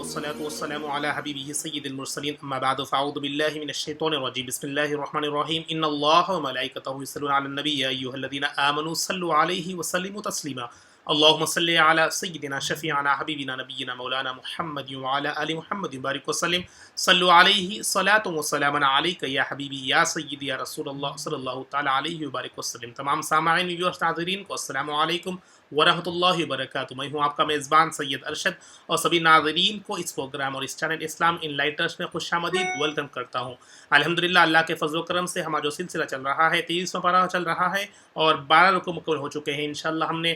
والصلاة والسلام على حبيبه سيد المرسلين أما بعد فأعوذ بالله من الشيطان الرجيم بسم الله الرحمن الرحيم إن الله وملائكته يصلون على النبي يا أيها الذين آمنوا صلوا عليه وسلموا تسليما اللهم صل على سيدنا شفيعنا حبيبنا نبينا مولانا محمد وعلى آل محمد بارك وسلم صلوا عليه صلاة وسلاما عليك يا حبيبي يا سيدي يا رسول الله صلی اللہ تعالی علیہ وبارک وسلم۔ تمام سامعین ویورز ناظرین کو السلام علیکم ورحمۃ اللہ وبرکاتہ۔ میں ہوں آپ کا میزبان سید ارشد اور سبھی ناظرین کو اس پروگرام اور اس چینل اسلام ان لائٹرز میں خوش آمدید ویلکم کرتا ہوں۔ الحمدللہ اللہ کے فضل و کرم سے ہمارا جو سلسلہ چل رہا ہے 23واں پارہ چل رہا ہے اور 12 رکوع مکمل ہو چکے ہیں۔ انشاءاللہ ہم نے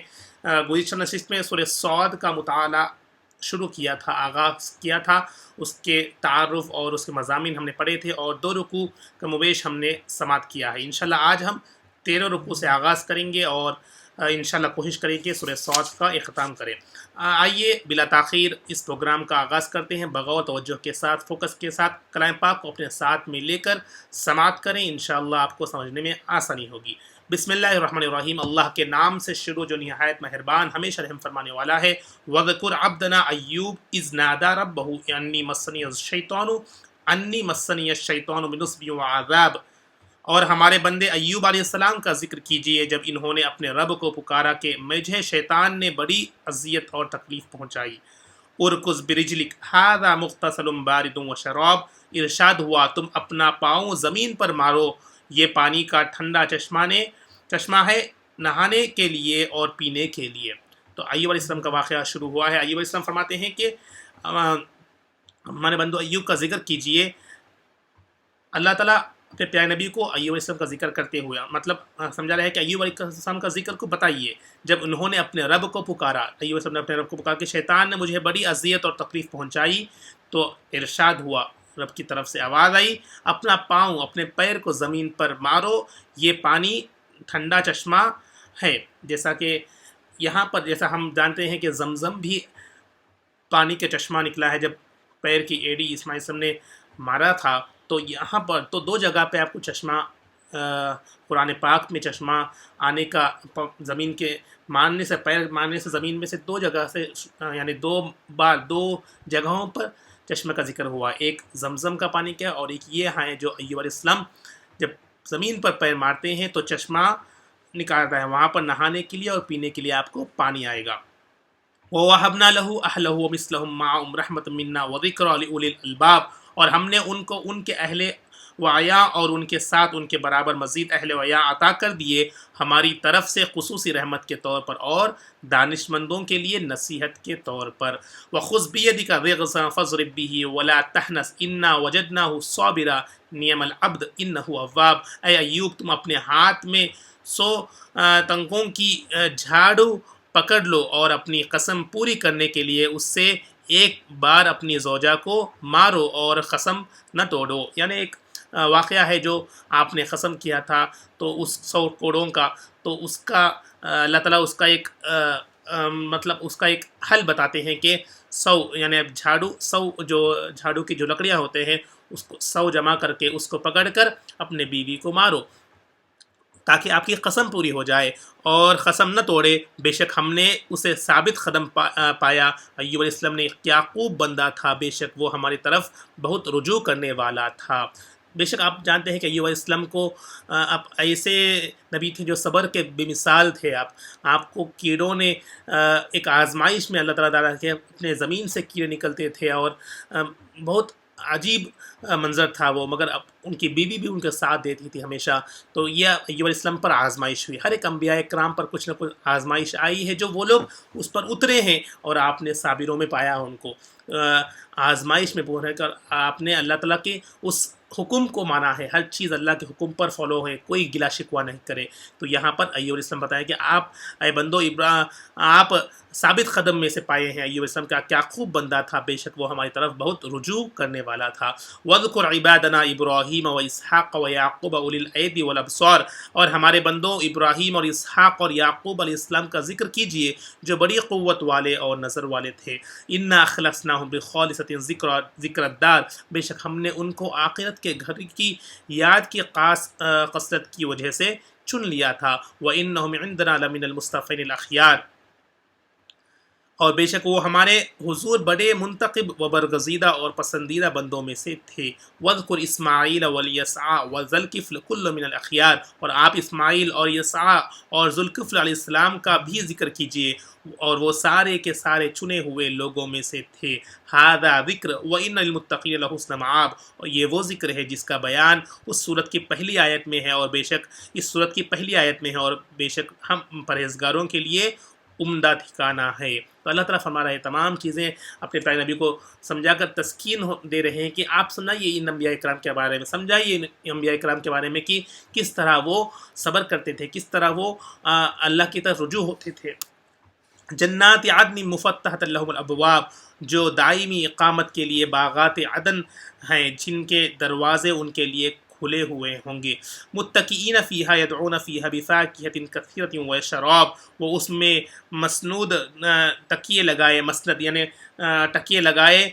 گزشتہ نشست میں سورہ صاد کا مطالعہ شروع کیا تھا، آغاز کیا تھا، اس کے تعارف اور اس کے مضامین ہم نے پڑھے تھے اور 2 رکوع کا مبیش ہم نے سماعت کیا ہے۔ انشاءاللہ آج ہم 13 رکوع سے آغاز کریں گے اور انشاءاللہ کوشش کریں کہ سورہ صاد کا اختتام کریں۔ آئیے بلا تاخیر اس پروگرام کا آغاز کرتے ہیں، بغور توجہ کے ساتھ، فوکس کے ساتھ کلام پاک کو اپنے ساتھ میں لے کر سماعت کریں، انشاءاللہ آپ کو سمجھنے میں آسانی ہوگی۔ بسم اللہ الرحمن الرحیم، اللہ کے نام سے شروع جو نہایت مہربان ہمیشہ رحم فرمانے والا ہے۔ وَذْكُرْ عَبْدَنَا أَيُّوبَ إِذْ نَادَىٰ رَبَّهُ أَنِّي مَسَّنِيَ الشَّيْطَانُ بِنُصْبٍ وَعَذَابٍ، اور ہمارے بندے ایوب علیہ السلام کا ذکر کیجئے جب انہوں نے اپنے رب کو پکارا کہ مجھے شیطان نے بڑی اذیت اور تکلیف پہنچائی۔ اُرْكُضْ بِرِجْلِكَ هَٰذَا مُغْتَسَلٌ بَارِدٌ وَشَرَابٌ، ارشاد ہوا تم اپنا پاؤں زمین پر مارو، یہ پانی کا ٹھنڈا چشمہ ہے نہانے کے لیے اور پینے کے لیے۔ تو ایوب علیہ السلام کا واقعہ شروع ہوا ہے۔ ایوب علیہ السلام فرماتے ہیں کہ ہمارے بندو ایوب کا ذکر کیجئے۔ اللہ تعالیٰ اپنے پیارے نبی کو ایوب علیہ السلام کا ذکر کرتے ہوئے مطلب سمجھا رہا ہے کہ ایوب علیہ السلام کا ذکر کو بتائیے جب انہوں نے اپنے رب کو پکارا۔ ایوب علیہ السلام نے اپنے رب کو پکارا کہ شیطان نے مجھے بڑی اذیت اور تکلیف پہنچائی، تو ارشاد ہوا، رب کی طرف سے آواز آئی، اپنا پاؤں اپنے پیر کو زمین پر مارو، یہ پانی ٹھنڈا چشمہ ہے۔ جیسا کہ یہاں پر جیسا ہم جانتے ہیں کہ زمزم بھی پانی کے چشمہ نکلا ہے، جب پیر کی ایڑی اسماعیل السلام نے مارا تھا تو یہاں پر تو 2 جگہ پہ آپ کو چشمہ قرآن پاک میں چشمہ آنے کا، زمین کے مارنے سے، پیر مارنے سے زمین میں سے 2 جگہ سے، یعنی 2 جگہوں پر چشمہ کا ذکر ہوا، ایک زمزم کا پانی کا اور ایک یہ ہے جو ایوب علیہ السلام جب زمین پر پیر مارتے ہیں تو چشمہ نکالتا ہے، وہاں پر نہانے کے لیے اور پینے کے لیے آپ کو پانی آئے گا۔ وَوَهَبْنَا لَهُ أَهْلَهُ وَمِثْلَهُمْ مَعَهُمْ رَحْمَةً مِنَّا وَذِكْرَىٰ لِأُولِي الْأَلْبَابِ، اور ہم نے ان کو ان کے اہل وعیا اور ان کے ساتھ ان کے برابر مزید اہل وعیا عطا کر دیے ہماری طرف سے خصوصی رحمت کے طور پر اور دانش مندوں کے لیے نصیحت کے طور پر۔ وَخُذْ بِيَدِكَ ضِغْثًا فَاضْرِب بِّهِ وَلَا تَحْنَثْ إِنَّا وَجَدْنَاهُ صَابِرًا نِعْمَ الْعَبْدُ إِنَّهُ أَوَّابٌ، اے ایوب تم اپنے ہاتھ میں 100 تنگوں کی جھاڑو پکڑ لو اور اپنی قسم پوری کرنے کے لیے اس سے ایک بار اپنی زوجہ کو مارو اور قسم نہ توڑو۔ یعنی ایک واقعہ ہے جو آپ نے قسم کیا تھا تو اس 100 کوڑوں کا، تو اس کا اللہ تعالیٰ اس کا ایک مطلب اس کا ایک حل بتاتے ہیں کہ 100 یعنی اب جھاڑو کی جو لکڑیاں ہوتے ہیں اس کو 100 جمع کر کے اس کو پکڑ کر اپنے بیوی کو مارو تاکہ آپ کی قسم پوری ہو جائے اور قسم نہ توڑے، بے شک ہم نے اسے ثابت قدم پایا۔ ایوب علیہ السلام نے کیا خوب بندہ تھا، بے شک وہ ہماری طرف بہت رجوع کرنے والا تھا۔ بے شک آپ جانتے ہیں کہ ایوب علیہ السلام کو آپ ایسے نبی تھے جو صبر کے بے مثال تھے۔ آپ کو کیڑوں نے ایک آزمائش میں اللہ تعالیٰ کے اپنے زمین سے کیڑے نکلتے تھے اور بہت عجیب منظر تھا وہ، مگر اب ان کی بیوی بھی ان کے ساتھ دیتی تھی ہمیشہ۔ تو یہ ایوب علیہ السلام پر آزمائش ہوئی، ہر ایک انبیاء کرام پر کچھ نہ کچھ آزمائش آئی ہے جو وہ لوگ اس پر اترے ہیں اور آپ نے صابروں میں پایا ان کو۔ آزمائش میں رہ کر آپ نے اللہ تعالیٰ کے اس حکم کو مانا ہے، ہر چیز اللہ کے حکم پر فالو ہے، کوئی گلا شکوہ نہیں کرے۔ تو یہاں پر ایوب علیہ السلام بتایا کہ آپ اے بندو آپ ثابت قدم میں سے پائے ہیں۔ ایوب علیہ السلام کا کیا خوب بندہ تھا، بے شک وہ ہماری طرف بہت رجوع کرنے والا تھا۔ وَاذْكُرْ عِبَادَنَا إِبْرَاهِيمَ وَإِسْحَاقَ وَيَعْقُوبَ أُولِي الْأَيْدِي وَالْأَبْصَارِ، اور ہمارے بندوں ابراہیم اور اسحاق اور یعقوب علیہ السلام کا ذکر کیجئے جو بڑی قوت والے اور نظر والے تھے۔ إِنَّا أَخْلَصْنَاهُمْ بِخَالِصَةٍ ذِكْرَى الدَّارِ، بے شک ہم نے ان کو آخرت کے گھر کی یاد کی قصرت کی وجہ سے چن لیا تھا۔ وَإِنَّهُمْ عِندَنَا لَمِنَ الْمُصْطَفَيْنِ الْأَخْيَارِ، اور بے شک وہ ہمارے حضور بڑے منتخب و برگزیدہ اور پسندیدہ بندوں میں سے تھے۔ وَاذْكُرْ اسماعیل وَالْيَسْعَ وَذَا كُلٌّ مِّنَ الْأَخْيَارِ، اور آپ اسماعیل اور یسع اور ذوالکفل علیہ السلام کا بھی ذکر کیجئے، اور وہ سارے کے سارے چنے ہوئے لوگوں میں سے تھے۔ ھذا ذکر وَإِنَّ لِلْمُتَّقِينَ لَحُسْنَ مآب، اور یہ وہ ذکر ہے جس کا بیان اس صورت کی پہلی آیت میں ہے، اور بے شک اس صورت کی پہلی آیت میں ہے، اور بے شک ہم پرہیزگاروں کے لیے عمدہ ٹھکانہ ہے۔ تو اللہ تعالیٰ فرما رہا ہے تمام چیزیں اپنے پیارے نبی کو سمجھا کر تسکین دے رہے ہیں کہ آپ سمجھائیے ان انبیاء کرام کے بارے میں، سمجھائیے ان انبیاء کرام کے بارے میں کہ کس طرح وہ صبر کرتے تھے، کس طرح وہ اللہ کی طرف رجوع ہوتے تھے۔ جنات عدن مفتحۃ لہم الابواب، جو دائمی اقامت کے لیے باغات عدن ہیں جن کے دروازے ان کے لیے کھلے ہوئے ہوں گے۔ متکئین فیہا یدعون فیہا بفاکہۃ کثیرۃ وشراب، وہ اس میں مسنود تکیے لگائے، مسند یعنی تکیے لگائے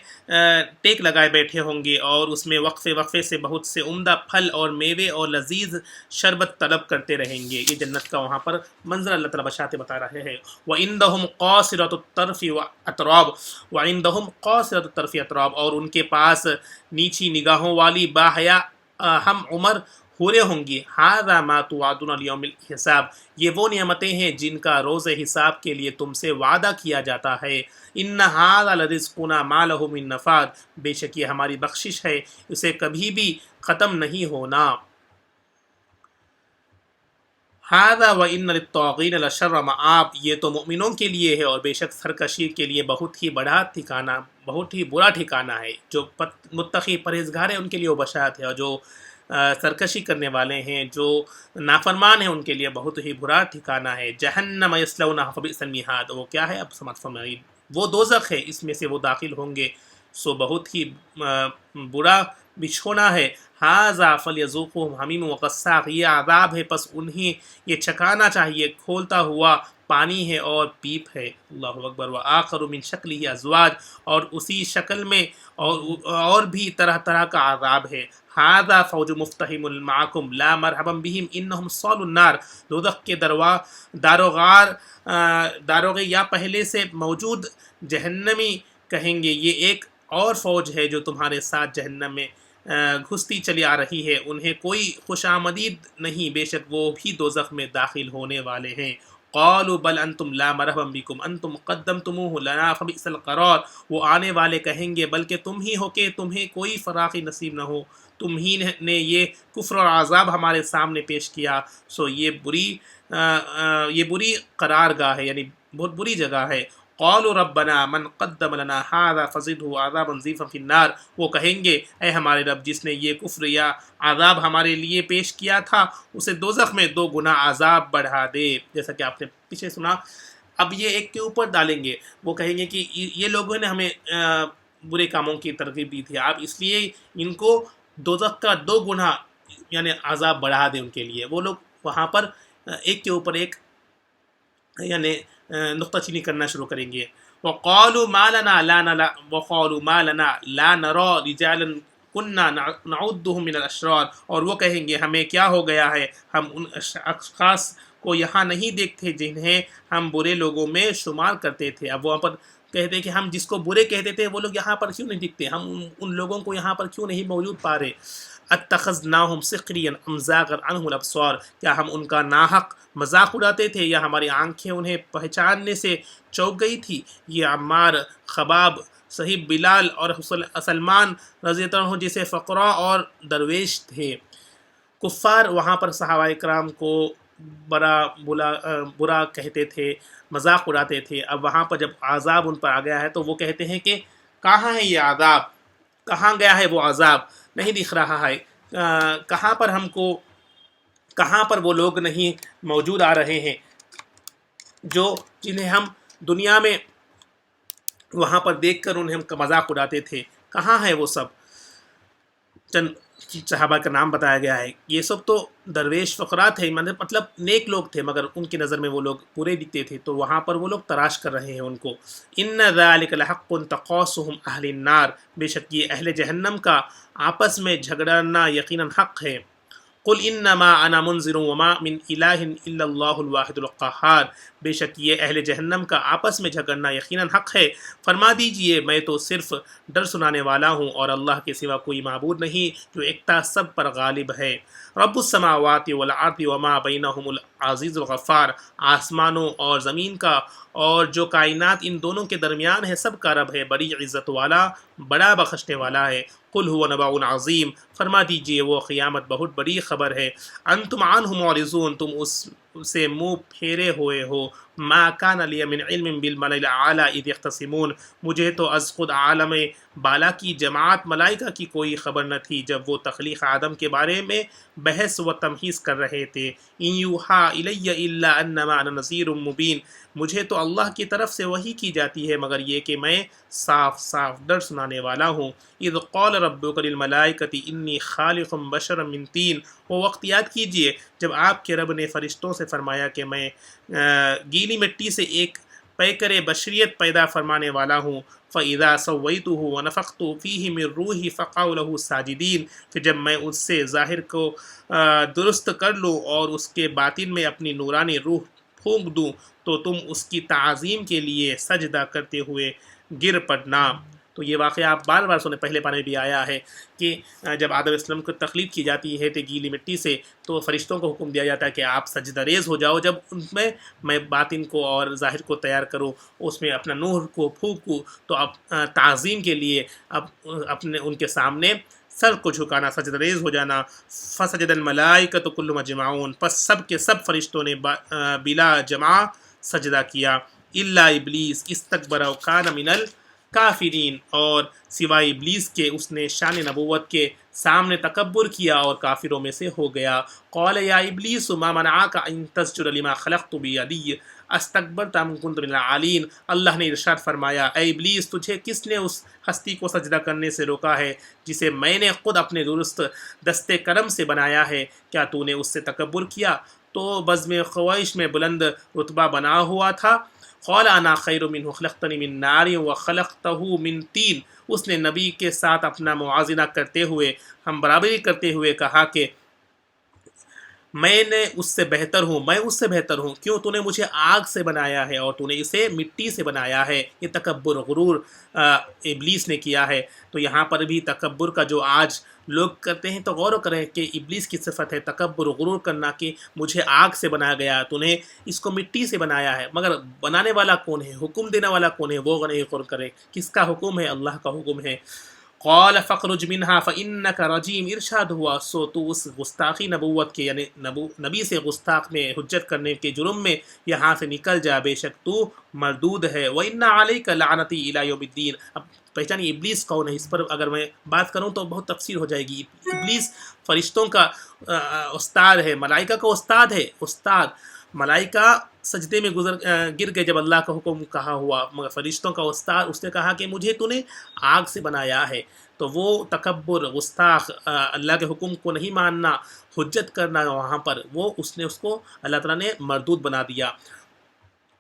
ٹیک لگائے بیٹھے ہوں گے، اور اس میں وقفے وقفے سے بہت سے عمدہ پھل اور میوے اور لذیذ شربت طلب کرتے رہیں گے۔ یہ جنت کا وہاں پر منظر اللہ تعالیٰ بشاتے بتا رہے ہیں۔ وَعِندَهُمْ قَاصِرَةُ الطَّرْفِ وَأَتْرَابُ، وَعِندَهُمْ قَاصِرَةُ الطَّرْفِ وَأَتْرَابُ، اور ان کے پاس نیچی نگاہوں والی باحیا ہم عمر حوریں ہوں گی۔ ھذا ما توعدون لیوم الحساب، یہ وہ نعمتیں ہیں جن کا روز حساب کے لیے تم سے وعدہ کیا جاتا ہے۔ ان ھذا لرزقنا ما له من نفاد، بے شک یہ ہماری بخشش ہے، اسے کبھی بھی ختم نہیں ہونا۔ ھذا وَإِنَّ لِلطَّاغِينَ لَشَرَّ مآب، یہ تو مومنوں کے لیے ہے، اور بے شک سرکشی کے لیے بہت ہی بڑا ٹھکانہ، بہت ہی برا ٹھکانہ ہے۔ جو متقی پرہیزگار ہیں ان کے لیے وہ بشارت ہے، اور جو سرکشی کرنے والے ہیں، جو نافرمان ہیں، ان کے لیے بہت ہی برا ٹھکانہ ہے۔ جہنم یصلونہا فبئس المہاد، وہ کیا ہے اب سمجھ فرمائیے، وہ دوزخ ہے، اس میں سے وہ داخل ہوں گے، سو بہت ہی برا بچھونا ہے۔ ھذا فلیذوقوہ حمیم وغساق، یہ عذاب ہے پس انہیں یہ چکھانا چاہیے، کھولتا ہوا پانی ہے اور پیپ ہے۔ اللہ اکبر۔ وآخر من شکلہ ازواج، اور اسی شکل میں اور بھی طرح طرح کا عذاب ہے۔ ھذا فوج مفتحم معکم لا مرحبا بہم انہم صالوا النار، دوزخ کے داروغے یا پہلے سے موجود جہنمی کہیں گے، یہ ایک اور فوج ہے جو تمہارے ساتھ جہنم میں گھستی چلی آ رہی ہے، انہیں کوئی خوش آمدید نہیں، بے شک وہ بھی دوزخ میں داخل ہونے والے ہیں۔ قالوا بل انتم لا مرحبا بکم انتم قدمتموہ لنا فبئس القرار، وہ آنے والے کہیں گے بلکہ تم ہی ہو کہ تمہیں کوئی فراخی نصیب نہ ہو، تم ہی نے یہ کفر اور عذاب ہمارے سامنے پیش کیا، سو یہ بری قرار گاہ ہے، یعنی بہت بری جگہ ہے۔ قالوا ربنا من قدم لنا ھذا فزدہ عذابا ضعفا فی النار، وہ کہیں گے اے ہمارے رب جس نے یہ کفر یا عذاب ہمارے لیے پیش کیا تھا اسے دوزخ میں 2 گنا عذاب بڑھا دے، جیسا کہ آپ نے پیچھے سنا۔ اب یہ ایک کے اوپر ڈالیں گے، وہ کہیں گے کہ یہ لوگوں نے ہمیں برے کاموں کی ترغیب دی تھی، آپ اس لیے ان کو دوزخ کا 2 گنا یعنی عذاب بڑھا دیں ان کے لیے۔ وہ لوگ وہاں پر ایک کے اوپر ایک یعنی نقطہ چینی کرنا شروع کریں گے۔ وقالوا ما لنا لا نرى رجالا كنا نعدهم من الاشرار، اور وہ کہیں گے ہمیں کیا ہو گیا ہے، ہم ان اشخاص کو یہاں نہیں دیکھتے جنہیں ہم برے لوگوں میں شمار کرتے تھے۔ اب وہاں پر کہتے ہیں کہ ہم جس کو برے کہتے تھے وہ لوگ یہاں پر کیوں نہیں دکھتے، ہم ان لوگوں کو یہاں پر کیوں نہیں موجود پا رہے۔ اتخذناہم سخریا ام زاغت عنہم الابصار، کیا ہم ان کا ناحق مذاق اڑاتے تھے یا ہماری آنکھیں انہیں پہچاننے سے چوک گئی تھی۔ یہ عمار، خباب، صہیب بلال اور سلمان رضی اللہ عنہ جیسے فقراء اور درویش تھے۔ کفار وہاں پر صحابہ کرام کو برا کہتے تھے، مذاق اڑاتے تھے۔ اب وہاں پر جب عذاب ان پر آ گیا ہے تو وہ کہتے ہیں کہ کہاں ہے یہ عذاب، کہاں گیا ہے وہ عذاب، نہیں دکھ رہا ہے، کہاں پر وہ لوگ نہیں موجود آ رہے ہیں جنہیں ہم دنیا میں وہاں پر دیکھ کر انہیں ہم مذاق اڑاتے تھے، کہاں ہے وہ سب۔ چند صحابہ کا نام بتایا گیا ہے، یہ سب تو درویش فقراء تھے، مطلب نیک لوگ تھے، مگر ان کی نظر میں وہ لوگ برے دکھتے تھے، تو وہاں پر وہ لوگ تلاش کر رہے ہیں ان کو۔ ان ذلک لحق تقاسم اہل النار، بے شک یہ اہل جہنم کا آپس میں جھگڑنا یقیناً حق ہے۔ قل انما انا منذر وما من الہ الا اللہ الواحد القہار، بے شک یہ اہل جہنم کا آپس میں جھگڑنا یقیناً حق ہے، فرما دیجئے میں تو صرف ڈر سنانے والا ہوں اور اللہ کے سوا کوئی معبود نہیں جو ایکتا سب پر غالب ہے۔ رب السماوات والارض وما بینہم العزیز الغفار، آسمانوں اور زمین کا اور جو کائنات ان دونوں کے درمیان ہے سب کا رب ہے، بڑی عزت والا، بڑا بخشنے والا ہے۔ قل هو نبأ عظیم، فرما دیجئے وہ قیامت بہت بڑی خبر ہے۔ انتم عنہ معرضون، تم اس سے منہ پھیرے ہوئے ہو۔ ما کان لی من علم بالملأ الاعلی اذ یختصمون، مجھے تو از خود عالم بالا کی جماعت ملائکہ کی کوئی خبر نہ تھی جب وہ تخلیق آدم کے بارے میں بحث و تمحیص کر رہے تھے۔ ان یوحا الی الا انما انا نذیر مبین، مجھے تو اللہ کی طرف سے وحی کی جاتی ہے مگر یہ کہ میں صاف صاف ڈر سنانے والا ہوں۔ اذ قال ربک للملائکۃ انی خالق بشرا من طین، وہ وقت یاد کیجئے جب آپ کے رب نے فرشتوں سے فرمایا کہ میں گیلی مٹی سے ایک پیکر بشریت پیدا فرمانے والا ہوں۔ فَإِذَا سَوَّيْتُهُ وَنَفَخْتُ فِيهِ مِن رُوحِي فَقَعُوا لَهُ سَاجِدِينَ، پھر جب میں اس سے ظاہر کو درست کر لوں اور اس کے باطن میں اپنی نورانی روح پھونک دوں تو تم اس کی تعظیم کے لیے سجدہ کرتے ہوئے گر پڑنا۔ تو یہ واقعہ آپ بار بار سنے، پہلے پارے میں بھی آیا ہے کہ جب آدم علیہ السلام کو تخلیق کی جاتی ہے تو گیلی مٹی سے، تو فرشتوں کو حکم دیا جاتا ہے کہ آپ سجدہ ریز ہو جاؤ، جب ان میں باطن کو اور ظاہر کو تیار کروں، اس میں اپنا نور کو پھونکوں، تو اب تعظیم کے لیے اب اپنے ان کے سامنے سر کو جھکانا، سجدہ ریز ہو جانا۔ فسجد الملائکۃ کلھم اجمعون، پس سب کے سب فرشتوں نے بلا جمع سجدہ کیا، الا ابلیس استکبر وکان من الکافرین، اور سوائے ابلیس کے اس نے شان نبوت کے سامنے تکبر کیا اور کافروں میں سے ہو گیا۔ قال یا ابلیس ما منعک ان تسجد لما خلقت بیدی استکبرت ام کنت من العالین، اللہ نے ارشاد فرمایا اے ابلیس تجھے کس نے اس ہستی کو سجدہ کرنے سے روکا ہے جسے میں نے خود اپنے درست دستے کرم سے بنایا ہے، کیا تو نے اس سے تکبر کیا تو بزم خواہش میں بلند رتبہ بنا ہوا تھا۔ قال انا خیر منہ خلقتنی من نار وخلقتہ من طین، اس نے نبی کے ساتھ اپنا موازنہ کرتے ہوئے، ہم برابری کرتے ہوئے کہا کہ میں اس سے بہتر ہوں، کیوں تو نے مجھے آگ سے بنایا ہے اور تو نے اسے مٹی سے بنایا ہے۔ یہ تکبر غرور ابلیس نے کیا ہے۔ تو یہاں پر بھی تکبر کا جو آج لوگ کرتے ہیں تو غور کریں کہ ابلیس کی صفت ہے تکبر غرور کرنا، کہ مجھے آگ سے بنایا گیا، تو نے اس کو مٹی سے بنایا ہے، مگر بنانے والا کون ہے، حکم دینے والا کون ہے، وہ نہیں غور کرے، کس کا حکم ہے، اللہ کا حکم ہے۔ قال فخرج منها فانك رجیم، ارشاد ہوا سو تو اس گستاخی نبوت کے یعنی نبی سے گستاخ میں حجت کرنے کے جرم میں یہاں سے نکل جا، بے شک تو مردود ہے۔ وان علیک لعنتی الی یوم الدین، اب پہچانی ابلیس کون ہے، اس پر اگر میں بات کروں تو بہت تفصیل ہو جائے گی۔ ابلیس فرشتوں کا استاد ہے، ملائکہ کا استاد ہے، ملائکہ سجدے میں گر گئے جب اللہ کا حکم کہا ہوا، مگر فرشتوں کا استاد اس نے کہا کہ مجھے تو نے آگ سے بنایا ہے۔ تو وہ تکبر گستاخ، اللہ کے حکم کو نہیں ماننا، حجت کرنا، وہاں پر اس نے کو اللہ تعالیٰ نے مردود بنا دیا۔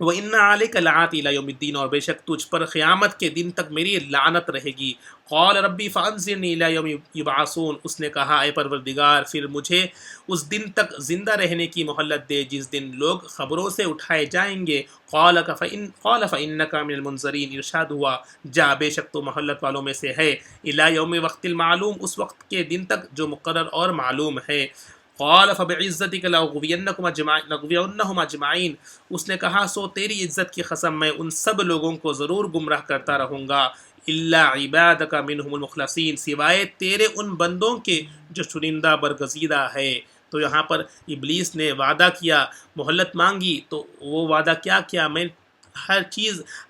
وَإِنَّ عَلَيْكَ لَعْنَتِي إِلَى يَوْمِ الدِّينِ، اور بے شک تجھ پر قیامت کے دن تک میری لعنت رہے گی۔ قال ربی فانظرنی الی یوم یبعثون، اس نے کہا اے پروردگار پھر مجھے اس دن تک زندہ رہنے کی مہلت دے جس دن لوگ خبروں سے اٹھائے جائیں گے۔ قال فإنک من المنظرین، ارشاد ہوا جا بے شک تو مہلت والوں میں سے ہے، الی یوم وقت المعلوم، اس وقت کے دن تک جو مقرر اور معلوم ہے۔ قال فبعزتک لأغوینہم اجمعین، اس نے کہا سو تیری عزت کی قسم میں ان سب لوگوں کو ضرور گمراہ کرتا رہوں گا، الا عبادک منہم المخلصین، سوائے تیرے ان بندوں کے جو چنندہ برگزیدہ ہے۔ تو یہاں پر ابلیس نے وعدہ کیا، مہلت مانگی، تو وہ وعدہ کیا کیا، میں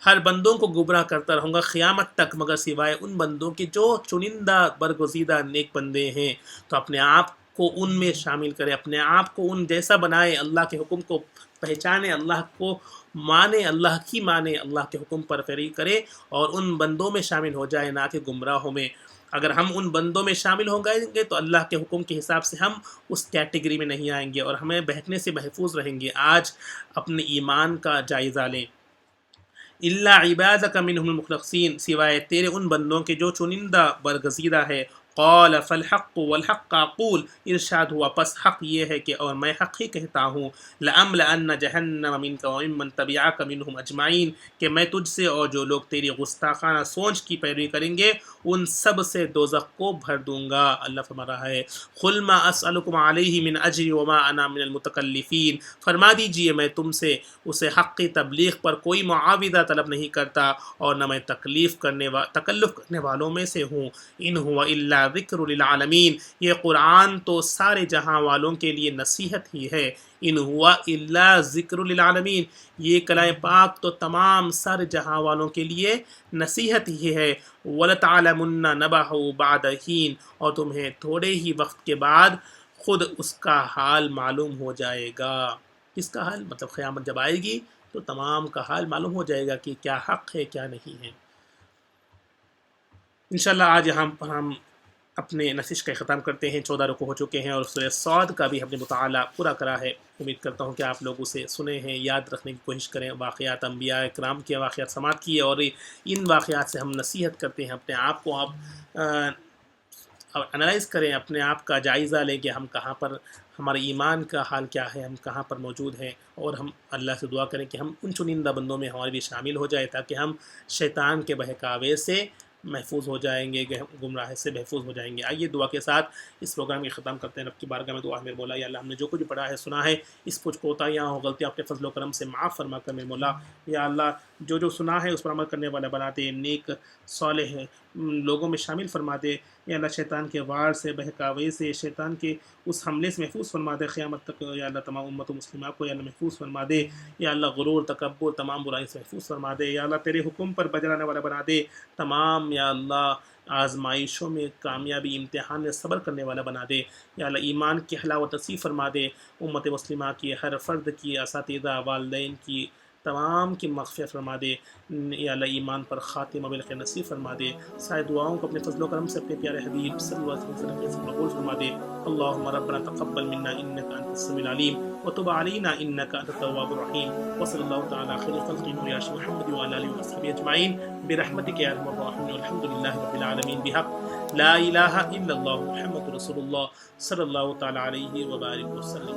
ہر بندوں کو گمراہ کرتا رہوں گا قیامت تک، مگر سوائے ان بندوں کے جو چنندہ برگزیدہ نیک بندے ہیں۔ تو اپنے آپ کو ان میں شامل کرے، اپنے آپ کو ان جیسا بنائے، اللہ کے حکم کو پہچانے، اللہ کو مانے، اللہ کی مانے، اللہ کے حکم پر پیروی کرے اور ان بندوں میں شامل ہو جائے، نہ کہ گمراہوں میں۔ اگر ہم ان بندوں میں شامل ہو گئیں گے تو اللہ کے حکم کے حساب سے ہم اس کیٹیگری میں نہیں آئیں گے اور ہمیں بہکنے سے محفوظ رہیں گے۔ آج اپنے ایمان کا جائزہ لیں۔ الا عبادک منہم المخلصین، سوائے تیرے ان بندوں کے جو چنندہ برگزیدہ ہے۔ قال فالحق والحق اقول، ارشاد ہوا پس حق یہ ہے کہ اور میں حق ہی کہتا ہوں، لأملأن جہنم منک وممن تبعک منہم اجمعین، کہ میں تجھ سے اور جو لوگ تیری گستاخانہ سوچ کی پیروی کریں گے ان سب سے دوزخ کو بھر دوں گا۔ اللہ فرما رہا ہے قل ما اسألکم علیہ من اجر وما انا من المتکلفین، فرما دیجئے میں تم سے اسے حق کی تبلیغ پر کوئی معاوضہ طلب نہیں کرتا اور نہ میں تکلف کرنے والوں میں سے ہوں۔ ان ہوا الا ذکر للعالمین، یہ قرآن تو سارے جہاں والوں کے لیے نصیحت ہی ہے۔ ان ہوا الا ذکر للعالمین، یہ کلام پاک تو تمام سارے جہاں والوں کے لیے نصیحت ہی ہے۔ وَلَتَعْلَمُنَّ نَبَأَهُ بَعْدَ حِینٍ، اور تمہیں تھوڑے ہی وقت کے بعد خود اس کا حال معلوم ہو جائے گا۔ کس کا حال؟ مطلب قیامت جب آئے گی تو تمام کا حال معلوم ہو جائے گا کہ کیا حق ہے کیا نہیں ہے۔ انشاءاللہ آج ہم اپنے نشست کا اختتام کرتے ہیں۔ 14 رکوع ہو چکے ہیں اور سورہ صاد کا بھی ہم نے مطالعہ پورا کرا ہے۔ امید کرتا ہوں کہ آپ لوگ اسے سنے ہیں، یاد رکھنے کی کوشش کریں۔ واقعات انبیاء کرام کے واقعات سماعت کیے اور ان واقعات سے ہم نصیحت کرتے ہیں۔ اپنے آپ کو آپ انالائز کریں، اپنے آپ کا جائزہ لیں کہ ہم کہاں پر، ہمارے ایمان کا حال کیا ہے، ہم کہاں پر موجود ہیں، اور ہم اللہ سے دعا کریں کہ ہم ان چنندہ بندوں میں ہمارے بھی شامل ہو جائے تاکہ ہم شیطان کے بہکاوے سے محفوظ ہو جائیں گے، گمراہ سے محفوظ ہو جائیں گے۔ آئیے دعا کے ساتھ اس پروگرام کی ختم کرتے ہیں۔ رب کی بارگاہ میں دعا ہے میرے مولا، یا اللہ ہم نے جو کچھ پڑھا ہے سنا ہے، اس کچھ کوتاہیاں اور غلطیاں اپنے فضل و کرم سے معاف فرما کر میرے مولا، یا اللہ جو سنا ہے اس پر عمل کرنے والا بنا دے، نیک صالح لوگوں میں شامل فرما دے۔ یا اللہ شیطان کے وار سے، بہکاوے سے، شیطان کے اس حملے سے محفوظ فرما دے قیامت تک۔ یا اللہ تمام امت و مسلمہ کو یا اللہ محفوظ فرما دے۔ یا اللہ غرور، تکبر، تمام برائی سے محفوظ فرما دے۔ یا اللہ تیرے حکم پر بجلانے والا بنا دے۔ تمام یا اللہ آزمائشوں میں کامیابی، امتحان میں صبر کرنے والا بنا دے۔ یا اللہ ایمان کی حلاوت نصیب فرما دے۔ امت مسلمہ کی ہر فرد کی، اساتذہ، والدین کی، تمام کی مغفرت فرما دے۔ یا اللہ ایمان پر خاتمہ بالخیر نصیب فرما دے۔ سارے دعاؤں کو اپنے فضل و کرم سے اپنے پیارے حبیب صلی اللہ علیہ وسلم سے قبول فرما دے۔ اللہم ربنا تقبل منا انک انت السمیع العلیم وتب علینا انک انت التواب الرحیم، وصلی اللہ تعالی خیر خلق مولانا محمد وعلی آلہ وصحبہ اجمعین برحمتک یا ارحم الراحمین، والحمد للہ رب العالمین بحق لا الہ الا اللہ محمد رسول اللہ صلی اللہ تعالی علیہ وبارک وسلم۔